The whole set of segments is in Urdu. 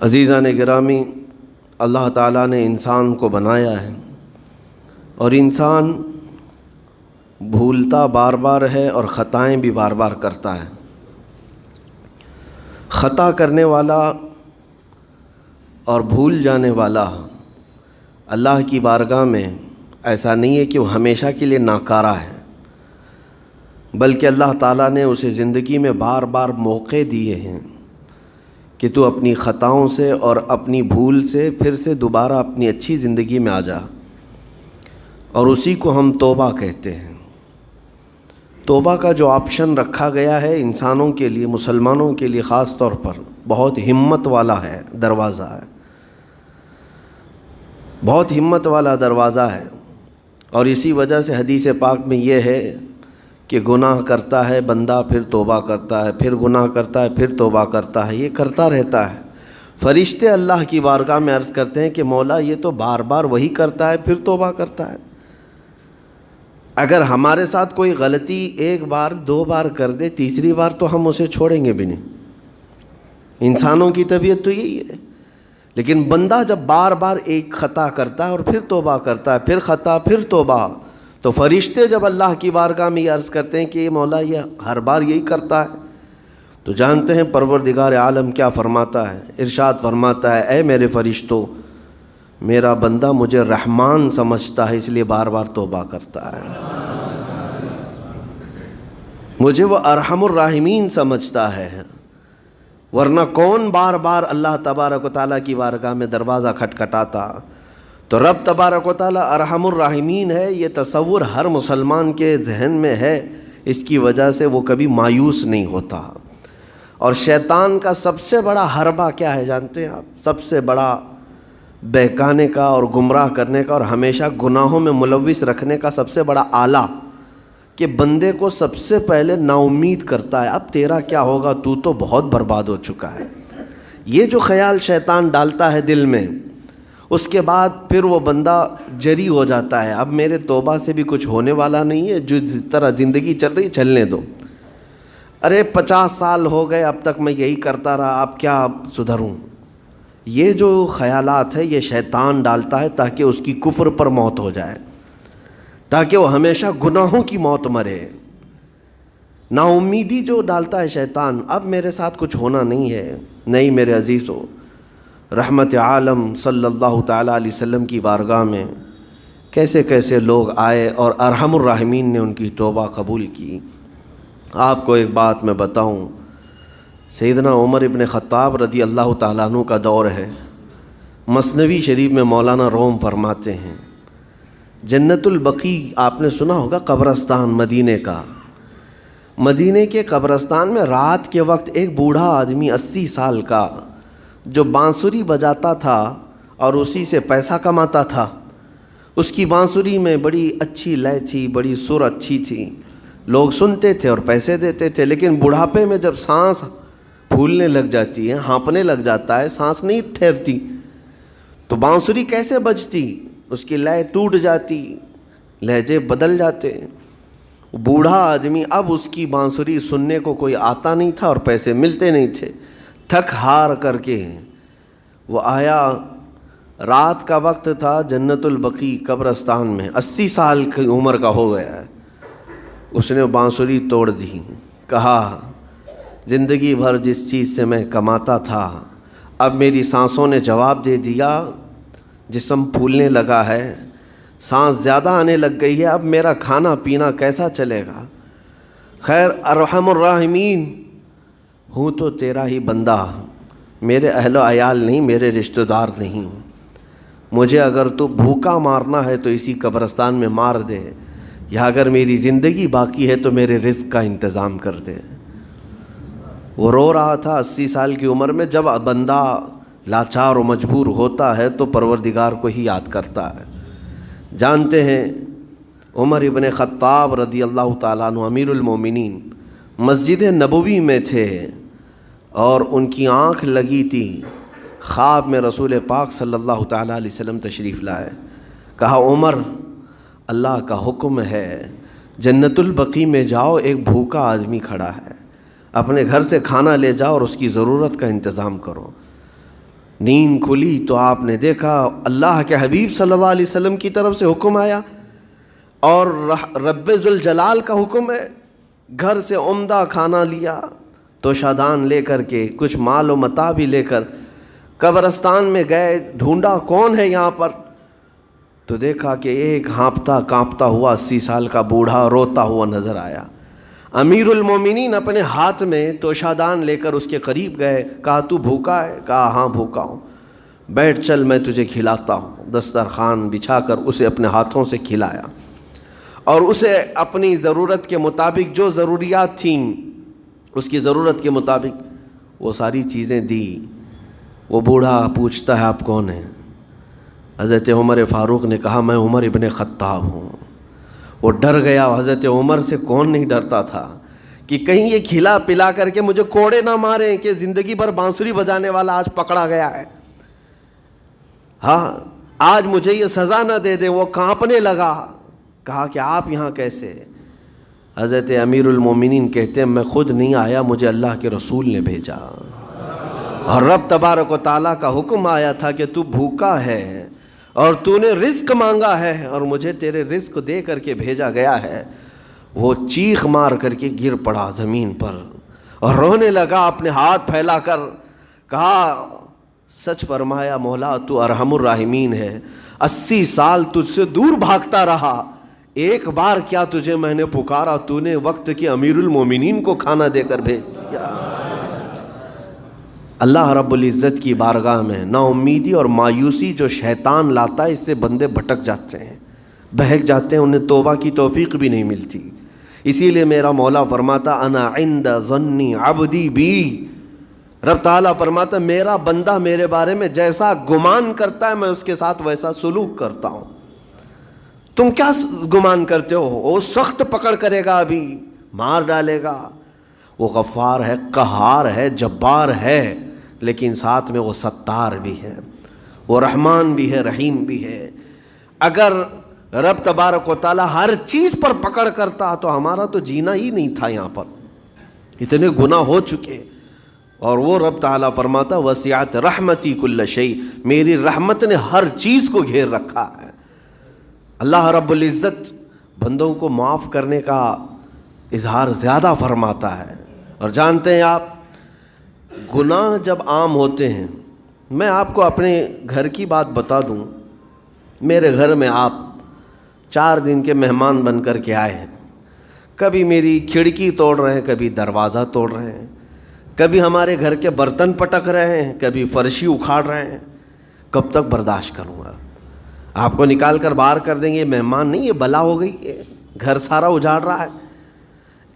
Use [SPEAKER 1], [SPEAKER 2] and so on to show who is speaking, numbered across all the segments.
[SPEAKER 1] عزیزان گرامی، اللہ تعالیٰ نے انسان کو بنایا ہے اور انسان بھولتا بار بار ہے اور خطائیں بھی بار بار کرتا ہے۔ خطا کرنے والا اور بھول جانے والا اللہ کی بارگاہ میں ایسا نہیں ہے کہ وہ ہمیشہ کے لیے ناکارہ ہے، بلکہ اللہ تعالیٰ نے اسے زندگی میں بار بار موقع دیے ہیں کہ تو اپنی خطاؤں سے اور اپنی بھول سے پھر سے دوبارہ اپنی اچھی زندگی میں آ جا، اور اسی کو ہم توبہ کہتے ہیں۔ توبہ کا جو آپشن رکھا گیا ہے انسانوں کے لیے، مسلمانوں کے لیے خاص طور پر، بہت ہمت والا ہے دروازہ ہے، بہت ہمت والا دروازہ ہے۔ اور اسی وجہ سے حدیث پاک میں یہ ہے کہ گناہ کرتا ہے بندہ، پھر توبہ کرتا ہے، پھر گناہ کرتا ہے، پھر توبہ کرتا ہے، یہ کرتا رہتا ہے۔ فرشتے اللہ کی بارگاہ میں عرض کرتے ہیں کہ مولا یہ تو بار بار وہی کرتا ہے، پھر توبہ کرتا ہے۔ اگر ہمارے ساتھ کوئی غلطی ایک بار دو بار کر دے، تیسری بار تو ہم اسے چھوڑیں گے بھی نہیں۔ انسانوں کی طبیعت تو یہی ہے، لیکن بندہ جب بار بار ایک خطا کرتا ہے اور پھر توبہ کرتا ہے، پھر خطا پھر توبہ، تو فرشتے جب اللہ کی بارگاہ میں یہ عرض کرتے ہیں کہ مولا یہ ہر بار یہی کرتا ہے، تو جانتے ہیں پروردگار عالم کیا فرماتا ہے؟ ارشاد فرماتا ہے، اے میرے فرشتوں، میرا بندہ مجھے رحمان سمجھتا ہے، اس لیے بار بار توبہ کرتا ہے، مجھے وہ ارحم الراحمین سمجھتا ہے، ورنہ کون بار بار اللہ تبارک و تعالیٰ کی بارگاہ میں دروازہ کھٹکھٹاتا؟ تو رب تبارک و تعالیٰ ارحم الراحمین ہے، یہ تصور ہر مسلمان کے ذہن میں ہے، اس کی وجہ سے وہ کبھی مایوس نہیں ہوتا۔ اور شیطان کا سب سے بڑا حربہ کیا ہے جانتے ہیں آپ؟ سب سے بڑا بہکانے کا اور گمراہ کرنے کا اور ہمیشہ گناہوں میں ملوث رکھنے کا سب سے بڑا آلہ، کہ بندے کو سب سے پہلے نا امید کرتا ہے، اب تیرا کیا ہوگا، تو بہت برباد ہو چکا ہے۔ یہ جو خیال شیطان ڈالتا ہے دل میں، اس کے بعد پھر وہ بندہ جری ہو جاتا ہے، اب میرے توبہ سے بھی کچھ ہونے والا نہیں ہے، جو جس طرح زندگی چل رہی چلنے دو، ارے 50 سال ہو گئے اب تک میں یہی کرتا رہا، اب کیا سدھروں؟ یہ جو خیالات ہے یہ شیطان ڈالتا ہے تاکہ اس کی کفر پر موت ہو جائے، تاکہ وہ ہمیشہ گناہوں کی موت مرے۔ نا امیدی جو ڈالتا ہے شیطان، اب میرے ساتھ کچھ ہونا نہیں ہے۔ نہیں میرے عزیزو، رحمت عالم صلی اللہ تعالیٰ علیہ وسلم کی بارگاہ میں کیسے کیسے لوگ آئے اور ارحم الراحمین نے ان کی توبہ قبول کی۔ آپ کو ایک بات میں بتاؤں، سیدنا عمر ابن خطاب رضی اللہ تعالیٰ عنہ کا دور ہے۔ مثنوی شریف میں مولانا روم فرماتے ہیں، جنت البقیع آپ نے سنا ہوگا، قبرستان مدینے کا، مدینے کے قبرستان میں رات کے وقت ایک بوڑھا آدمی 80 سال کا جو بانسری بجاتا تھا اور اسی سے پیسہ کماتا تھا، اس کی بانسری میں بڑی اچھی لے تھی، بڑی سر اچھی تھی، لوگ سنتے تھے اور پیسے دیتے تھے، لیکن بڑھاپے میں جب سانس پھولنے لگ جاتی ہے، ہانپنے لگ جاتا ہے، سانس نہیں ٹھہرتی، تو بانسری کیسے بجتی؟ اس کی لے ٹوٹ جاتی، لہجے بدل جاتے۔ بوڑھا آدمی، اب اس کی بانسری سننے کو کوئی آتا نہیں تھا اور پیسے ملتے نہیں تھے، تھک ہار کر کے وہ آیا، رات کا وقت تھا، جنت البقیع قبرستان میں، 80 سال کی عمر کا ہو گیا ہے، اس نے بانسری توڑ دی، کہا زندگی بھر جس چیز سے میں کماتا تھا اب میری سانسوں نے جواب دے دیا، جسم پھولنے لگا ہے، سانس زیادہ آنے لگ گئی ہے، اب میرا کھانا پینا کیسا چلے گا؟ خیر ارحم الراحمین، ہوں تو تیرا ہی بندہ، میرے اہل و عیال نہیں، میرے رشتہ دار نہیں، مجھے اگر تو بھوکا مارنا ہے تو اسی قبرستان میں مار دے، یا اگر میری زندگی باقی ہے تو میرے رزق کا انتظام کر دے۔ وہ رو رہا تھا 80 سال کی عمر میں۔ جب بندہ لاچار و مجبور ہوتا ہے تو پروردگار کو ہی یاد کرتا ہے۔ جانتے ہیں عمر ابن خطاب رضی اللہ تعالیٰ عنہ امیر المومنین مسجد نبوی میں تھے اور ان کی آنکھ لگی تھی، خواب میں رسول پاک صلی اللہ تعالیٰ علیہ وسلم تشریف لائے، کہا عمر اللہ کا حکم ہے جنت البقیع میں جاؤ، ایک بھوکا آدمی کھڑا ہے، اپنے گھر سے کھانا لے جاؤ اور اس کی ضرورت کا انتظام کرو۔ نیند کھلی تو آپ نے دیکھا اللہ کے حبیب صلی اللہ علیہ وسلم کی طرف سے حکم آیا اور رب ذوالجلال کا حکم ہے. گھر سے عمدہ کھانا لیا تو شادان لے کر کے کچھ مال و متاع بھی لے کر قبرستان میں گئے. ڈھونڈا کون ہے یہاں پر, تو دیکھا کہ ایک ہانپتا کانپتا ہوا 80 سال کا بوڑھا روتا ہوا نظر آیا. امیر المومنین اپنے ہاتھ میں توشادان لے کر اس کے قریب گئے. کہا تو بھوکا ہے؟ کہا ہاں بھوکا ہوں. بیٹھ چل میں تجھے کھلاتا ہوں. دسترخوان بچھا کر اسے اپنے ہاتھوں سے کھلایا اور اسے اپنی ضرورت کے مطابق جو ضروریات تھیں اس کی ضرورت کے مطابق وہ ساری چیزیں دی. وہ بوڑھا پوچھتا ہے آپ کون ہیں؟ حضرت عمر فاروق نے کہا میں عمر ابن خطاب ہوں. وہ ڈر گیا. حضرت عمر سے کون نہیں ڈرتا تھا کہ کہیں یہ کھلا پلا کر کے مجھے کوڑے نہ ماریں کہ زندگی بھر بانسری بجانے والا آج پکڑا گیا ہے, ہاں آج مجھے یہ سزا نہ دے دے. وہ کانپنے لگا. کہا کہ آپ یہاں کیسے؟ حضرت امیر المومنین کہتے ہیں میں خود نہیں آیا, مجھے اللہ کے رسول نے بھیجا اور رب تبارک و تعالیٰ کا حکم آیا تھا کہ تو بھوکا ہے اور تو نے رزق مانگا ہے اور مجھے تیرے رزق دے کر کے بھیجا گیا ہے. وہ چیخ مار کر کے گر پڑا زمین پر اور رونے لگا اپنے ہاتھ پھیلا کر. کہا سچ فرمایا مولا تو ارحم الراحمین ہے. 80 سال تجھ سے دور بھاگتا رہا, ایک بار کیا تجھے میں نے پکارا, تو نے وقت کے امیر المومنین کو کھانا دے کر بھیج دیا. اللہ رب العزت کی بارگاہ میں نا امیدی اور مایوسی جو شیطان لاتا ہے اس سے بندے بھٹک جاتے ہیں, بہک جاتے ہیں, انہیں توبہ کی توفیق بھی نہیں ملتی. اسی لیے میرا مولا فرماتا انا عند ظن عبدی بی. رب تعالیٰ فرماتا میرا بندہ میرے بارے میں جیسا گمان کرتا ہے میں اس کے ساتھ ویسا سلوک کرتا ہوں. تم کیا گمان کرتے ہو؟ وہ سخت پکڑ کرے گا, ابھی مار ڈالے گا. وہ غفار ہے, قہار ہے, جبار ہے, لیکن ساتھ میں وہ ستار بھی ہے, وہ رحمان بھی ہے, رحیم بھی ہے. اگر رب تبارک و تعالیٰ ہر چیز پر پکڑ کرتا تو ہمارا تو جینا ہی نہیں تھا. یہاں پر اتنے گناہ ہو چکے. اور وہ رب تعالیٰ فرماتا وسعت رحمتی کل شیء, میری رحمت نے ہر چیز کو گھیر رکھا ہے. اللہ رب العزت بندوں کو معاف کرنے کا اظہار زیادہ فرماتا ہے. اور جانتے ہیں آپ گناہ جب عام ہوتے ہیں, میں آپ کو اپنے گھر کی بات بتا دوں. میرے گھر میں آپ 4 دن کے مہمان بن کر کے آئے ہیں. کبھی میری کھڑکی توڑ رہے ہیں, کبھی دروازہ توڑ رہے ہیں, کبھی ہمارے گھر کے برتن پٹک رہے ہیں, کبھی فرشی اکھاڑ رہے ہیں. کب تک برداشت کروں گا؟ آپ کو نکال کر باہر کر دیں گے. یہ مہمان نہیں, یہ بلا ہو گئی, یہ گھر سارا اجاڑ رہا ہے.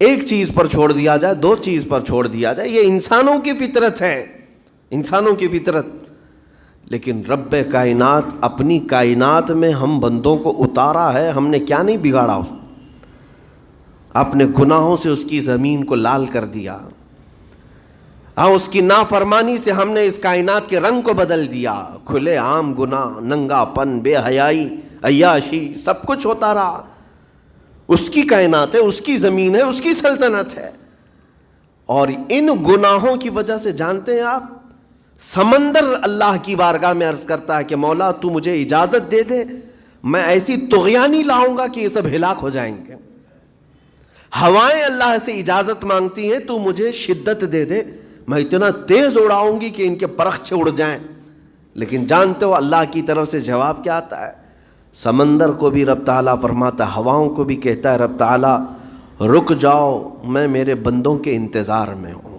[SPEAKER 1] ایک چیز پر چھوڑ دیا جائے, 2 چیز پر چھوڑ دیا جائے, یہ انسانوں کی فطرت ہے, انسانوں کی فطرت. لیکن رب کائنات اپنی کائنات میں ہم بندوں کو اتارا ہے, ہم نے کیا نہیں بگاڑا اس اپنے گناہوں سے اس کی زمین کو لال کر دیا. ہاں اس کی نافرمانی سے ہم نے اس کائنات کے رنگ کو بدل دیا. کھلے عام گناہ, ننگا پن, بے حیائی, عیاشی, سب کچھ ہوتا رہا. اس کی کائنات ہے, اس کی زمین ہے, اس کی سلطنت ہے. اور ان گناہوں کی وجہ سے جانتے ہیں آپ سمندر اللہ کی بارگاہ میں عرض کرتا ہے کہ مولا تو مجھے اجازت دے دے, میں ایسی طغیانی لاؤں گا کہ یہ سب ہلاک ہو جائیں گے. ہوائیں اللہ سے اجازت مانگتی ہیں تو مجھے شدت دے دے, میں اتنا تیز اڑاؤں گی کہ ان کے پرخچے اڑ جائیں. لیکن جانتے ہو اللہ کی طرف سے جواب کیا آتا ہے؟ سمندر کو بھی رب تعالیٰ فرماتا ہے, ہواؤں کو بھی کہتا ہے رب تعالیٰ رک جاؤ, میں میرے بندوں کے انتظار میں ہوں,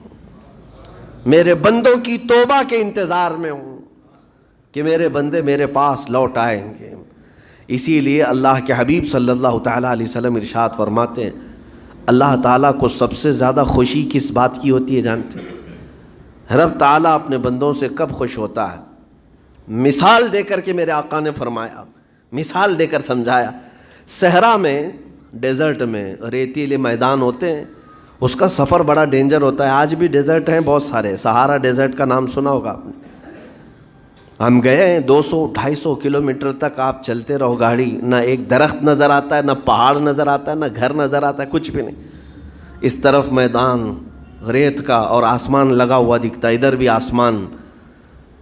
[SPEAKER 1] میرے بندوں کی توبہ کے انتظار میں ہوں کہ میرے بندے میرے پاس لوٹ آئیں گے. اسی لیے اللہ کے حبیب صلی اللہ تعالیٰ علیہ وسلم ارشاد فرماتے ہیں اللہ تعالیٰ کو سب سے زیادہ خوشی کس بات کی ہوتی ہے جانتے ہیں؟ رب تعالیٰ اپنے بندوں سے کب خوش ہوتا ہے؟ مثال دے کر کے میرے آقا نے فرمایا, مثال دے کر سمجھایا. صحرا میں, ڈیزرٹ میں ریتیلے میدان ہوتے ہیں, اس کا سفر بڑا ڈینجر ہوتا ہے. آج بھی ڈیزرٹ ہیں بہت سارے, سہارا ڈیزرٹ کا نام سنا ہوگا آپ نے. ہم گئے ہیں 200-250 کلومیٹر تک آپ چلتے رہو گاڑی, نہ ایک درخت نظر آتا ہے, نہ پہاڑ نظر آتا ہے, نہ گھر نظر آتا ہے, کچھ بھی نہیں. اس طرف میدان ریت کا اور آسمان لگا ہوا دکھتا ہے, ادھر بھی آسمان.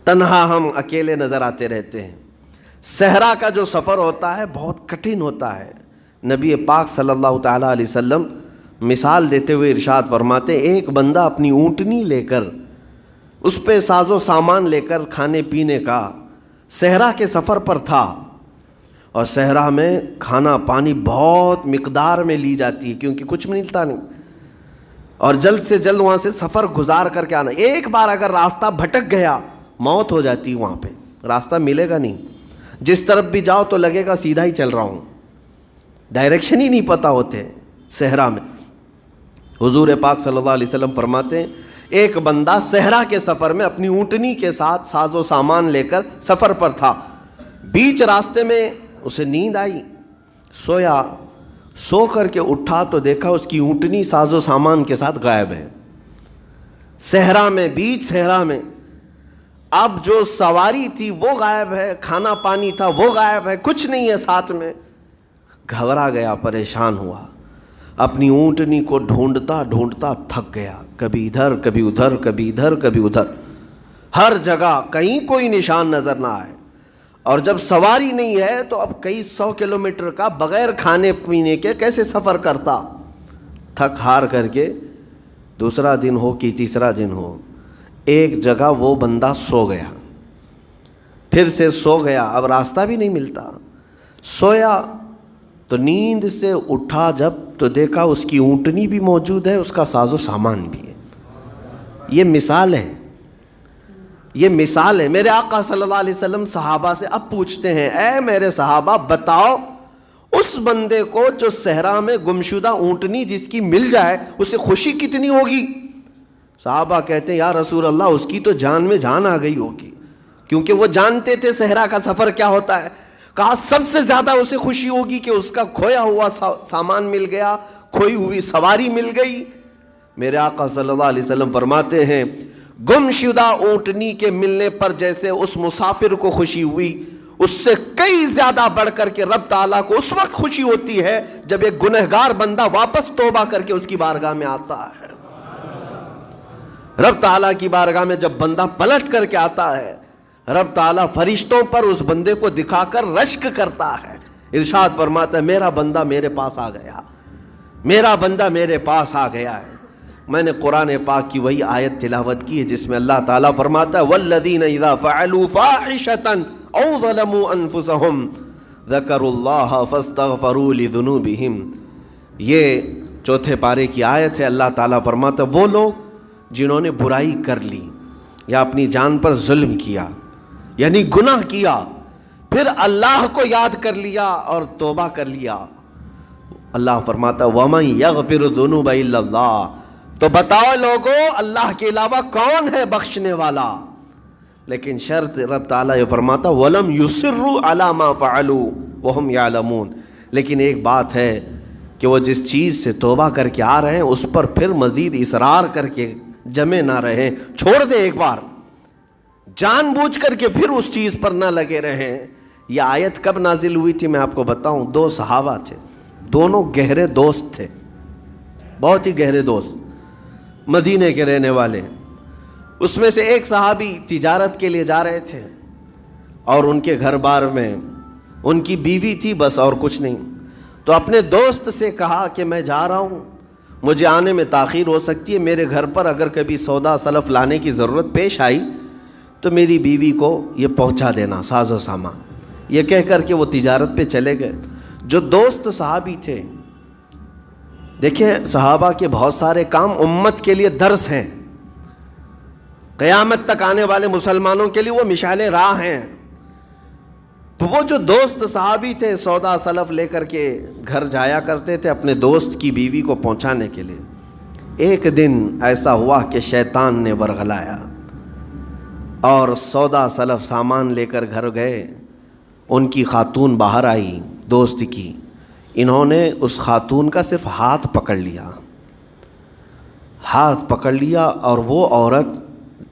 [SPEAKER 1] تنہا ہم اکیلے نظر آتے رہتے ہیں۔ صحرا کا جو سفر ہوتا ہے بہت کٹھن ہوتا ہے۔ نبی پاک صلی اللہ تعالیٰ علیہ وسلم مثال دیتے ہوئے ارشاد فرماتے، ایک بندہ اپنی اونٹنی لے کر، اس پہ ساز و سامان لے کر کھانے پینے کا صحرا کے سفر پر تھا، اور صحرا میں کھانا پانی بہت مقدار میں لی جاتی ہے کیونکہ کچھ ملتا نہیں، اور جلد سے جلد وہاں سے سفر گزار کر کے آنا۔ ایک بار اگر راستہ بھٹک گیا موت ہو جاتی، وہاں پہ راستہ ملے گا نہیں، جس طرف بھی جاؤ تو لگے گا سیدھا ہی چل رہا ہوں، ڈائریکشن ہی نہیں پتہ ہوتے صحرا میں۔ حضور پاک صلی اللہ علیہ وسلم فرماتے ہیں ایک بندہ صحرا کے سفر میں اپنی اونٹنی کے ساتھ ساز و سامان لے کر سفر پر تھا، بیچ راستے میں اسے نیند آئی، سویا، سو کر کے اٹھا تو دیکھا اس کی اونٹنی ساز و سامان کے ساتھ غائب ہے، صحرا میں، بیچ صحرا میں۔ اب جو سواری تھی وہ غائب ہے، کھانا پانی تھا وہ غائب ہے، کچھ نہیں ہے ساتھ میں۔ گھبرا گیا، پریشان ہوا، اپنی اونٹنی کو ڈھونڈتا ڈھونڈتا تھک گیا، کبھی ادھر کبھی ادھر، کبھی ادھر کبھی ادھر، ہر جگہ کہیں کوئی نشان نظر نہ آئے۔ اور جب سواری نہیں ہے تو اب کئی 100 کلومیٹر کا بغیر کھانے پینے کے کیسے سفر کرتا؟ تھک ہار کر کے دوسرا دن ہو کہ تیسرا دن ہو، ایک جگہ وہ بندہ سو گیا، پھر سے سو گیا، اب راستہ بھی نہیں ملتا، سویا تو نیند سے اٹھا جب تو دیکھا اس کی اونٹنی بھی موجود ہے، اس کا ساز و سامان بھی ہے۔ یہ مثال ہے، یہ مثال ہے۔ میرے آقا صلی اللہ علیہ وسلم صحابہ سے اب پوچھتے ہیں، اے میرے صحابہ بتاؤ اس بندے کو جو صحرا میں گمشدہ اونٹنی جس کی مل جائے اسے خوشی کتنی ہوگی؟ صحابہ کہتے ہیں یا رسول اللہ اس کی تو جان میں جان آ گئی ہوگی، کیونکہ وہ جانتے تھے صحرا کا سفر کیا ہوتا ہے۔ کہا سب سے زیادہ اسے خوشی ہوگی کہ اس کا کھویا ہوا سامان مل گیا، کھوئی ہوئی سواری مل گئی۔ میرے آقا صلی اللہ علیہ وسلم فرماتے ہیں گم شدہ اونٹنی کے ملنے پر جیسے اس مسافر کو خوشی ہوئی، اس سے کئی زیادہ بڑھ کر کے رب تعالیٰ کو اس وقت خوشی ہوتی ہے جب ایک گنہگار بندہ واپس توبہ کر کے اس کی بارگاہ میں آتا ہے۔ رب تعالیٰ کی بارگاہ میں جب بندہ پلٹ کر کے آتا ہے، رب تعالیٰ فرشتوں پر اس بندے کو دکھا کر رشک کرتا ہے، ارشاد فرماتا ہے میرا بندہ میرے پاس آ گیا، میرا بندہ میرے پاس آ گیا ہے۔ میں نے قرآن پاک کی وہی آیت تلاوت کی ہے جس میں اللہ تعالیٰ فرماتا ہے وَالَّذِينَ إِذَا فَعَلُوا فَاحِشَةً أَوْ ظَلَمُوا أَنفُسَهُمْ ذَكَرُوا اللَّهَ فَاسْتَغْفَرُوا لِذُنُوبِهِمْ۔ یہ چوتھے پارے کی آیت ہے۔ اللہ تعالیٰ فرماتا ہے وہ لوگ جنہوں نے برائی کر لی یا اپنی جان پر ظلم کیا، یعنی گناہ کیا، پھر اللہ کو یاد کر لیا اور توبہ کر لیا، اللہ فرماتا ہے وَمَن يَغْفِرُ الذُّنُوبَ إِلَّا اللَّهُ، تو بتاؤ لوگو اللہ کے علاوہ کون ہے بخشنے والا؟ لیکن شرط رب تعالیٰ یہ فرماتا وَلَمْ يُصِرُّوا عَلَى مَا فَعَلُوا وَهُمْ يَعْلَمُونَ، لیکن ایک بات ہے کہ وہ جس چیز سے توبہ کر کے آ رہے ہیں اس پر پھر مزید اصرار کر کے جمے نہ رہیں، چھوڑ دیں ایک بار، جان بوجھ کر کے پھر اس چیز پر نہ لگے رہیں۔ یہ آیت کب نازل ہوئی تھی میں آپ کو بتاؤں، دو صحابہ تھے، دونوں گہرے دوست تھے، بہت ہی گہرے دوست، مدینے کے رہنے والے۔ اس میں سے ایک صحابی تجارت کے لیے جا رہے تھے اور ان کے گھر بار میں ان کی بیوی تھی بس، اور کچھ نہیں، تو اپنے دوست سے کہا کہ میں جا رہا ہوں، مجھے آنے میں تاخیر ہو سکتی ہے، میرے گھر پر اگر کبھی سودا سلف لانے کی ضرورت پیش آئی تو میری بیوی کو یہ پہنچا دینا ساز و سامان۔ یہ کہہ کر کے وہ تجارت پہ چلے گئے۔ جو دوست صحابی تھے، دیکھیں صحابہ کے بہت سارے کام امت کے لیے درس ہیں، قیامت تک آنے والے مسلمانوں کے لیے وہ مشعل راہ ہیں۔ تو وہ جو دوست صحابی تھے سودا سلف لے کر کے گھر جایا کرتے تھے اپنے دوست کی بیوی کو پہنچانے کے لیے۔ ایک دن ایسا ہوا کہ شیطان نے ورغلایا اور سودا سلف سامان لے کر گھر گئے۔ ان کی خاتون باہر آئی دوست کی، انہوں نے اس خاتون کا صرف ہاتھ پکڑ لیا، ہاتھ پکڑ لیا، اور وہ عورت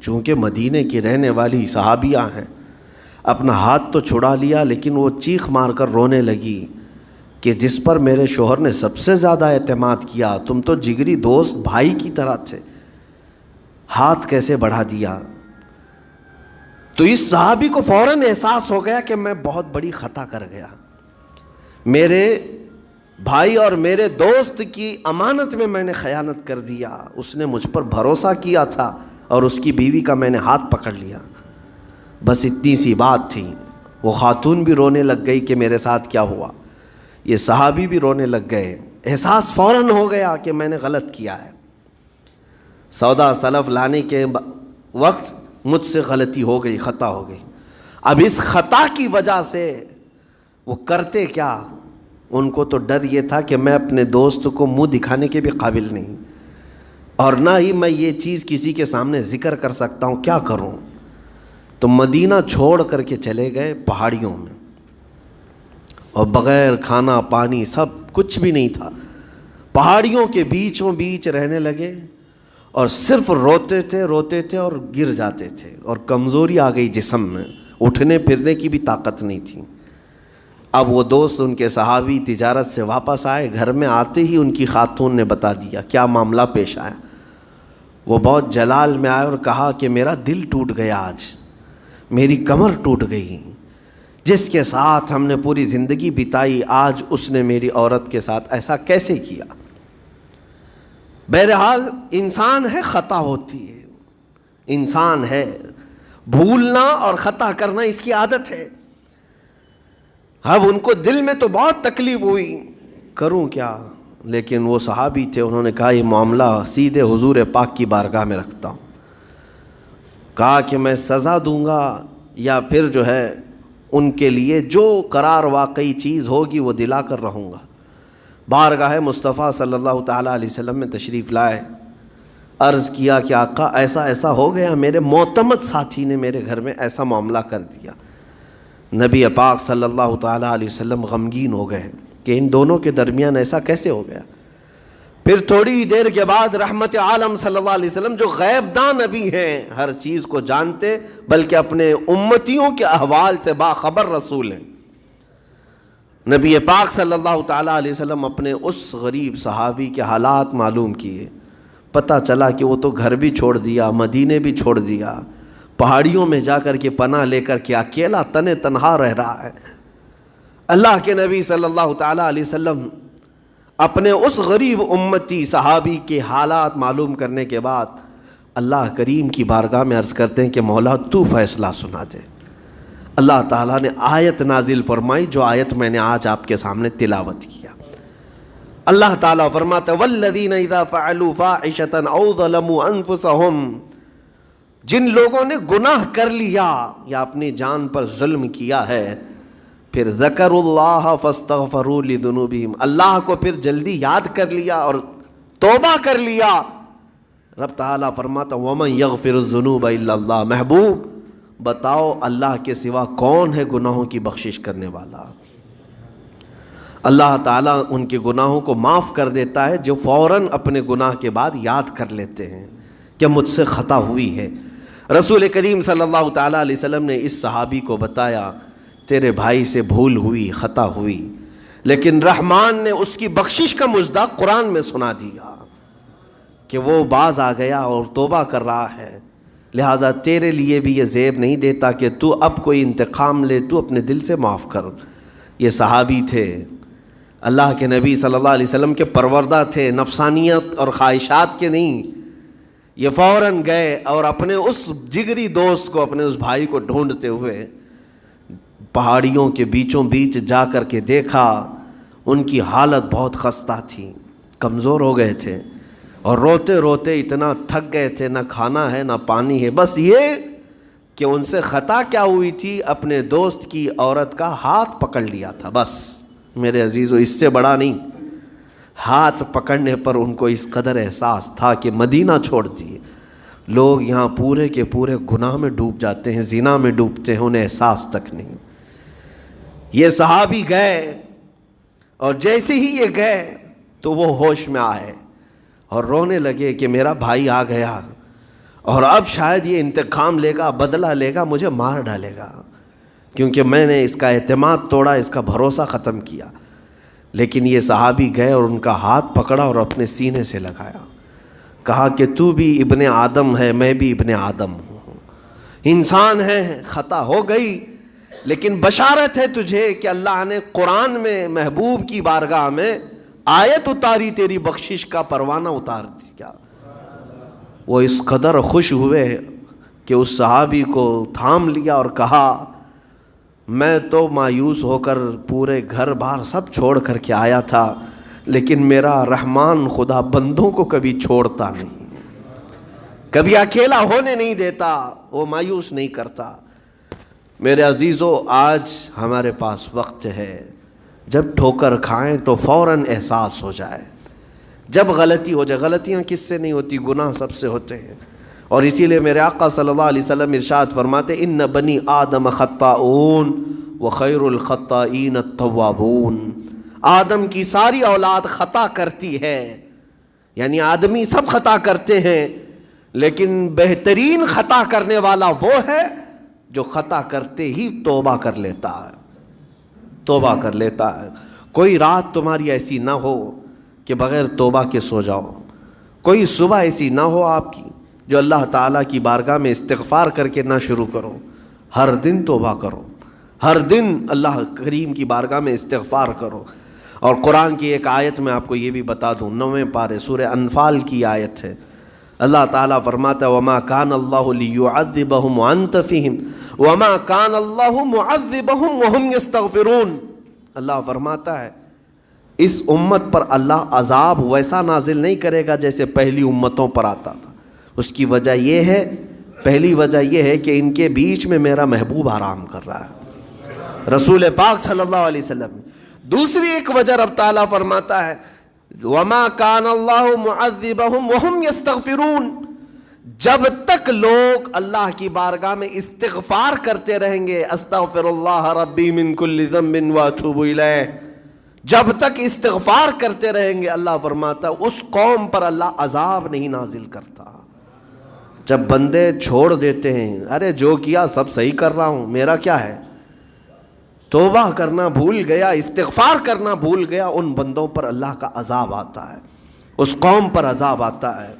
[SPEAKER 1] چونکہ مدینے کی رہنے والی صحابیہ ہیں، اپنا ہاتھ تو چھڑا لیا لیکن وہ چیخ مار کر رونے لگی کہ جس پر میرے شوہر نے سب سے زیادہ اعتماد کیا، تم تو جگری دوست بھائی کی طرح تھے، ہاتھ کیسے بڑھا دیا؟ تو اس صحابی کو فوراً احساس ہو گیا کہ میں بہت بڑی خطا کر گیا، میرے بھائی اور میرے دوست کی امانت میں نے خیانت کر دیا، اس نے مجھ پر بھروسہ کیا تھا اور اس کی بیوی کا میں نے ہاتھ پکڑ لیا۔ بس اتنی سی بات تھی، وہ خاتون بھی رونے لگ گئی کہ میرے ساتھ کیا ہوا، یہ صحابی بھی رونے لگ گئے، احساس فوراً ہو گیا کہ میں نے غلط کیا ہے، سودا سلف لانے کے وقت مجھ سے غلطی ہو گئی، خطا ہو گئی۔ اب اس خطا کی وجہ سے وہ کرتے کیا، ان کو تو ڈر یہ تھا کہ میں اپنے دوست کو منہ دکھانے کے بھی قابل نہیں، اور نہ ہی میں یہ چیز کسی کے سامنے ذکر کر سکتا ہوں، کیا کروں؟ تو مدینہ چھوڑ کر کے چلے گئے پہاڑیوں میں، اور بغیر کھانا پانی سب کچھ بھی نہیں تھا، پہاڑیوں کے بیچوں بیچ رہنے لگے، اور صرف روتے تھے اور گر جاتے تھے، اور کمزوری آ گئی جسم میں، اٹھنے پھرنے کی بھی طاقت نہیں تھی۔ اب وہ دوست ان کے صحابی تجارت سے واپس آئے، گھر میں آتے ہی ان کی خاتون نے بتا دیا کیا معاملہ پیش آیا۔ وہ بہت جلال میں آئے اور کہا کہ میرا دل ٹوٹ گیا، آج میری کمر ٹوٹ گئی، جس کے ساتھ ہم نے پوری زندگی بتائی، آج اس نے میری عورت کے ساتھ ایسا کیسے کیا؟ بہرحال انسان ہے، خطا ہوتی ہے، انسان ہے، بھولنا اور خطا کرنا اس کی عادت ہے۔ اب ان کو دل میں تو بہت تکلیف ہوئی، کروں کیا؟ لیکن وہ صحابی تھے، انہوں نے کہا یہ معاملہ سیدھے حضور پاک کی بارگاہ میں رکھتا ہوں۔ کہا کہ میں سزا دوں گا یا پھر جو ہے ان کے لیے جو قرار واقعی چیز ہوگی وہ دلا کر رہوں گا۔ بارگاہ مصطفیٰ صلی اللہ تعالیٰ علیہ وسلم میں تشریف لائے، عرض کیا کہ آقا ایسا ایسا ہو گیا، میرے معتمد ساتھی نے میرے گھر میں ایسا معاملہ کر دیا۔ نبی پاک صلی اللہ تعالیٰ علیہ وسلم غمگین ہو گئے کہ ان دونوں کے درمیان ایسا کیسے ہو گیا۔ پھر تھوڑی دیر کے بعد رحمت عالم صلی اللہ علیہ وسلم جو غیب داں نبی ہیں، ہر چیز کو جانتے، بلکہ اپنے امتیوں کے احوال سے باخبر رسول ہیں، نبی پاک صلی اللہ تعالیٰ علیہ وسلم اپنے اس غریب صحابی کے حالات معلوم کیے۔ پتہ چلا کہ وہ تو گھر بھی چھوڑ دیا، مدینے بھی چھوڑ دیا، پہاڑیوں میں جا کر کے پناہ لے کر کے اکیلا تنہا رہ رہا ہے۔ اللہ کے نبی صلی اللہ تعالیٰ علیہ وسلم اپنے اس غریب امتی صحابی کے حالات معلوم کرنے کے بعد اللہ کریم کی بارگاہ میں عرض کرتے ہیں کہ مولا تو فیصلہ سنا دے۔ اللہ تعالیٰ نے آیت نازل فرمائی، جو آیت میں نے آج آپ کے سامنے تلاوت کیا۔ اللہ تعالیٰ فرماتا ہے والذین اذا فعلوا فاحشۃ او ظلموا انفسهم، جن لوگوں نے گناہ کر لیا یا اپنی جان پر ظلم کیا ہے، پھر ذکر اللہ فاستغفروا لذنوبہم، اللہ کو پھر جلدی یاد کر لیا اور توبہ کر لیا، رب تعالیٰ فرماتا ومن یغفر الذنوب الا اللہ، محبوب بتاؤ اللہ کے سوا کون ہے گناہوں کی بخشش کرنے والا؟ اللہ تعالیٰ ان کے گناہوں کو معاف کر دیتا ہے جو فوراً اپنے گناہ کے بعد یاد کر لیتے ہیں کہ مجھ سے خطا ہوئی ہے۔ رسول کریم صلی اللہ تعالیٰ علیہ وسلم نے اس صحابی کو بتایا تیرے بھائی سے بھول ہوئی، خطا ہوئی، لیکن رحمان نے اس کی بخشش کا مصداق قرآن میں سنا دیا کہ وہ باز آ گیا اور توبہ کر رہا ہے، لہٰذا تیرے لیے بھی یہ زیب نہیں دیتا کہ تو اب کوئی انتقام لے، تو اپنے دل سے معاف کر۔ یہ صحابی تھے، اللہ کے نبی صلی اللہ علیہ وسلم کے پروردہ تھے، نفسانیت اور خواہشات کے نہیں۔ یہ فوراً گئے اور اپنے اس جگری دوست کو، اپنے اس بھائی کو ڈھونڈتے ہوئے پہاڑیوں کے بیچوں بیچ جا کر کے دیکھا، ان کی حالت بہت خستہ تھی، کمزور ہو گئے تھے، اور روتے روتے اتنا تھک گئے تھے، نہ کھانا ہے نہ پانی ہے، بس یہ کہ ان سے خطا کیا ہوئی تھی، اپنے دوست کی عورت کا ہاتھ پکڑ لیا تھا، بس میرے عزیزو اس سے بڑا نہیں۔ ہاتھ پکڑنے پر ان کو اس قدر احساس تھا کہ مدینہ چھوڑ دیے، لوگ یہاں پورے کے پورے گناہ میں ڈوب جاتے ہیں، زنا میں ڈوبتے ہیں، انہیں احساس تک نہیں۔ یہ صحابی گئے، اور جیسے ہی یہ گئے تو وہ ہوش میں آئے اور رونے لگے کہ میرا بھائی آ گیا اور اب شاید یہ انتقام لے گا، بدلہ لے گا، مجھے مار ڈالے گا، کیونکہ میں نے اس کا اعتماد توڑا، اس کا بھروسہ ختم کیا۔ لیکن یہ صحابی گئے اور ان کا ہاتھ پکڑا اور اپنے سینے سے لگایا، کہا کہ تو بھی ابن آدم ہے، میں بھی ابن آدم ہوں، انسان ہے, خطا ہو گئی, لیکن بشارت ہے تجھے کہ اللہ نے قرآن میں محبوب کی بارگاہ میں آیت اتاری, تیری بخشش کا پروانہ اتار دیا. وہ اس قدر خوش ہوئے کہ اس صحابی کو تھام لیا اور کہا, میں تو مایوس ہو کر پورے گھر بار سب چھوڑ کر کے آیا تھا, لیکن میرا رحمان خدا بندوں کو کبھی چھوڑتا نہیں, کبھی اکیلا ہونے نہیں دیتا, وہ مایوس نہیں کرتا. میرے عزیزو, آج ہمارے پاس وقت ہے, جب ٹھوکر کھائیں تو فوراً احساس ہو جائے, جب غلطی ہو جائے. غلطیاں کس سے نہیں ہوتی, گناہ سب سے ہوتے ہیں. اور اسی لیے میرے آقا صلی اللہ علیہ وسلم ارشاد فرماتے, ان بنی آدم خطاؤن وخیر الخطائین التوابون. آدم کی ساری اولاد خطا کرتی ہے, یعنی آدمی سب خطا کرتے ہیں, لیکن بہترین خطا کرنے والا وہ ہے جو خطا کرتے ہی توبہ کر لیتا ہے, توبہ کر لیتا ہے. کوئی رات تمہاری ایسی نہ ہو کہ بغیر توبہ کے سو جاؤ, کوئی صبح ایسی نہ ہو آپ کی جو اللہ تعالیٰ کی بارگاہ میں استغفار کر کے نہ شروع کرو. ہر دن توبہ کرو, ہر دن اللہ کریم کی بارگاہ میں استغفار کرو. اور قرآن کی ایک آیت میں آپ کو یہ بھی بتا دوں, 9ویں پارے سورہ انفال کی آیت ہے. اللہ تعالیٰ فرماتا ہے, وما کان اللہ لیعذبہم وانت فیہم وما کان اللہ معذبہم وہم یستغفرون. اللہ فرماتا ہے اس امت پر اللہ عذاب ویسا نازل نہیں کرے گا جیسے پہلی امتوں پر آتا تھا. اس کی وجہ یہ ہے, پہلی وجہ یہ ہے کہ ان کے بیچ میں میرا محبوب آرام کر رہا ہے, رسول پاک صلی اللہ علیہ وسلم. دوسری ایک وجہ رب تعالیٰ فرماتا ہے, وما کان اللہ معذبہم وہم یستغفرون. جب تک لوگ اللہ کی بارگاہ میں استغفار کرتے رہیں گے, استغفر اللہ ربی من کل ذنب واتوب الیہ, جب تک استغفار کرتے رہیں گے, اللہ فرماتا اس قوم پر اللہ عذاب نہیں نازل کرتا. جب بندے چھوڑ دیتے ہیں, ارے جو کیا سب صحیح کر رہا ہوں, میرا کیا ہے, توبہ کرنا بھول گیا, استغفار کرنا بھول گیا, ان بندوں پر اللہ کا عذاب آتا ہے, اس قوم پر عذاب آتا ہے.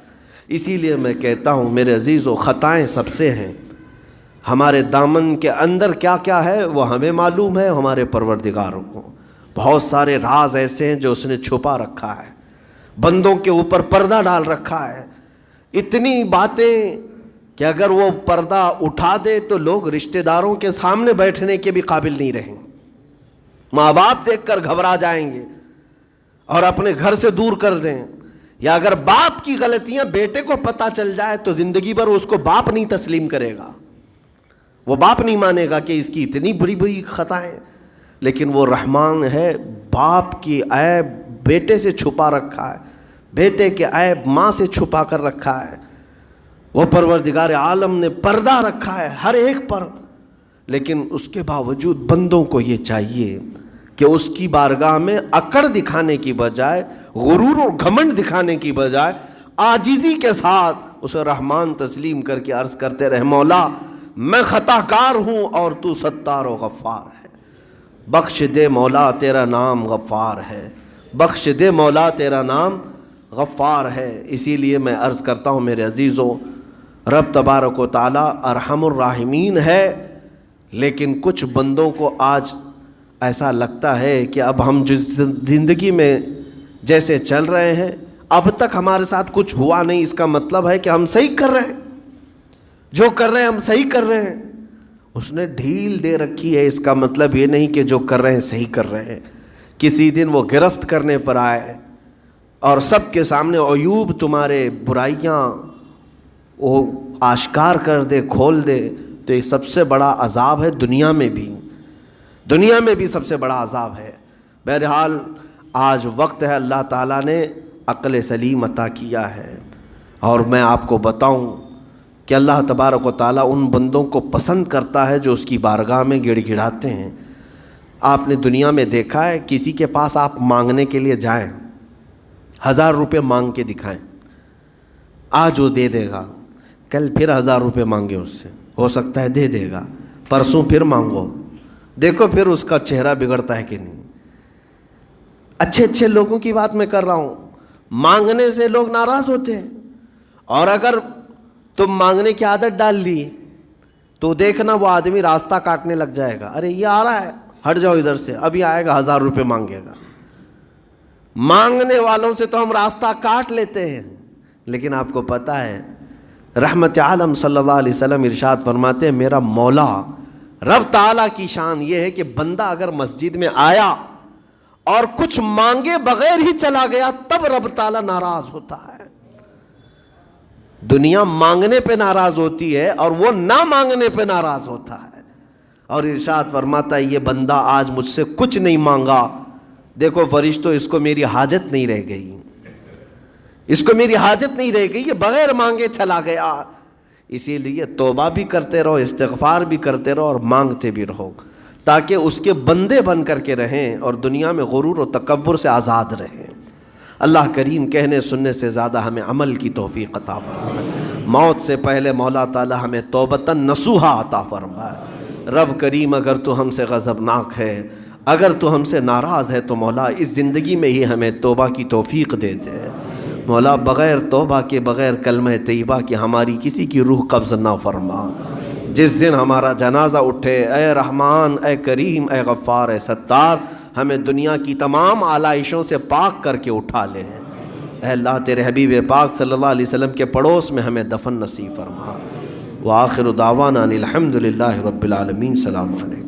[SPEAKER 1] اسی لیے میں کہتا ہوں میرے عزیزو, خطائیں سب سے ہیں. ہمارے دامن کے اندر کیا کیا ہے وہ ہمیں معلوم ہے, ہمارے پروردگار کو. بہت سارے راز ایسے ہیں جو اس نے چھپا رکھا ہے, بندوں کے اوپر پردہ ڈال رکھا ہے. اتنی باتیں کہ اگر وہ پردہ اٹھا دے تو لوگ رشتہ داروں کے سامنے بیٹھنے کے بھی قابل نہیں رہیں. ماں باپ دیکھ کر گھبرا جائیں گے اور اپنے گھر سے دور کر دیں. یا اگر باپ کی غلطیاں بیٹے کو پتہ چل جائے تو زندگی بھر اس کو باپ نہیں تسلیم کرے گا, وہ باپ نہیں مانے گا کہ اس کی اتنی بڑی بڑی خطائیں. لیکن وہ رحمان ہے, باپ کی عیب بیٹے سے چھپا رکھا ہے, بیٹے کے عیب ماں سے چھپا کر رکھا ہے. وہ پروردگار عالم نے پردہ رکھا ہے ہر ایک پر. لیکن اس کے باوجود بندوں کو یہ چاہیے کہ اس کی بارگاہ میں اکڑ دکھانے کی بجائے, غرور و گھمنڈ دکھانے کی بجائے, عاجزی کے ساتھ اسے رحمان تسلیم کر کے عرض کرتے رہے, مولا میں خطا کار ہوں اور تو ستار و غفار ہے, بخش دے مولا تیرا نام غفار ہے, بخش دے مولا تیرا نام غفار ہے. اسی لیے میں عرض کرتا ہوں میرے عزیزو, رب تبارک و تعالی ارحم الراحمین ہے, لیکن کچھ بندوں کو آج ایسا لگتا ہے کہ اب ہم جس زندگی میں جیسے چل رہے ہیں اب تک ہمارے ساتھ کچھ ہوا نہیں, اس کا مطلب ہے کہ ہم صحیح کر رہے ہیں, جو کر رہے ہیں ہم صحیح کر رہے ہیں. اس نے ڈھیل دے رکھی ہے, اس کا مطلب یہ نہیں کہ جو کر رہے ہیں صحیح کر رہے ہیں. کسی دن وہ گرفت کرنے پر آئے اور سب کے سامنے عیوب تمہارے برائیاں وہ آشکار کر دے, کھول دے, تو یہ سب سے عذاب عذاب ہے دنیا میں بھی, دنیا میں بھی سب سے بڑا عذاب ہے. بہرحال آج وقت ہے, اللہ تعالیٰ نے عقل سلیم عطا کیا ہے, اور میں آپ کو بتاؤں کہ اللہ تبارک و تعالیٰ ان بندوں کو پسند کرتا ہے جو اس کی بارگاہ میں گڑ گڑاتے ہیں. آپ نے دنیا میں دیکھا ہے, کسی کے پاس آپ مانگنے کے لیے جائیں, 1000 روپے مانگ کے دکھائیں, آج وہ دے دے گا, کل پھر 1000 روپے مانگے اس سے, ہو سکتا ہے دے دے گا, پرسوں پھر مانگو, دیکھو پھر اس کا چہرہ بگڑتا ہے کہ نہیں. اچھے اچھے لوگوں کی بات میں کر رہا ہوں, مانگنے سے لوگ ناراض ہوتے ہیں, اور اگر تم مانگنے کی عادت ڈال لی تو دیکھنا وہ آدمی راستہ کاٹنے لگ جائے گا، ارے یہ آ رہا ہے، ہٹ جاؤ ادھر سے، ابھی آئے گا 1000 روپے مانگے گا۔ مانگنے والوں سے تو ہم راستہ کاٹ لیتے ہیں، لیکن آپ کو پتہ ہے رحمت عالم صلی اللہ علیہ وسلم ارشاد فرماتے ہیں میرا مولا رب تعالیٰ کی شان یہ ہے کہ بندہ اگر مسجد میں آیا اور کچھ مانگے بغیر ہی چلا گیا تب رب تعالیٰ ناراض ہوتا ہے۔ دنیا مانگنے پہ ناراض ہوتی ہے اور وہ نہ مانگنے پہ ناراض ہوتا ہے، اور ارشاد فرماتا ہے یہ بندہ آج مجھ سے کچھ نہیں مانگا، دیکھو فرشتوں اس کو میری حاجت نہیں رہ گئی، اس کو میری حاجت نہیں رہ گئی، یہ بغیر مانگے چلا گیا۔ اسی لیے توبہ بھی کرتے رہو، استغفار بھی کرتے رہو اور مانگتے بھی رہو، تاکہ اس کے بندے بن کر کے رہیں اور دنیا میں غرور و تکبر سے آزاد رہیں۔ اللہ کریم کہنے سننے سے زیادہ ہمیں عمل کی توفیق عطا فرمائے۔ موت سے پہلے مولا تعالی ہمیں توبتاً نصوحا عطا فرمائے۔ رب کریم اگر تو ہم سے غضبناک ہے، اگر تو ہم سے ناراض ہے تو مولا اس زندگی میں ہی ہمیں توبہ کی توفیق دے دے۔ مولا بغیر توبہ کے، بغیر کلمہ طیبہ کے ہماری کسی کی روح قبض نہ فرما۔ جس دن ہمارا جنازہ اٹھے، اے رحمان، اے کریم، اے غفار، اے ستار، ہمیں دنیا کی تمام آلائشوں سے پاک کر کے اٹھا لے۔ اے اللہ تیرے حبیب پاک صلی اللہ علیہ وسلم کے پڑوس میں ہمیں دفن نصیب فرما۔ وآخر دعوانا ان الحمد للہ رب العالمین۔ سلام علیکم۔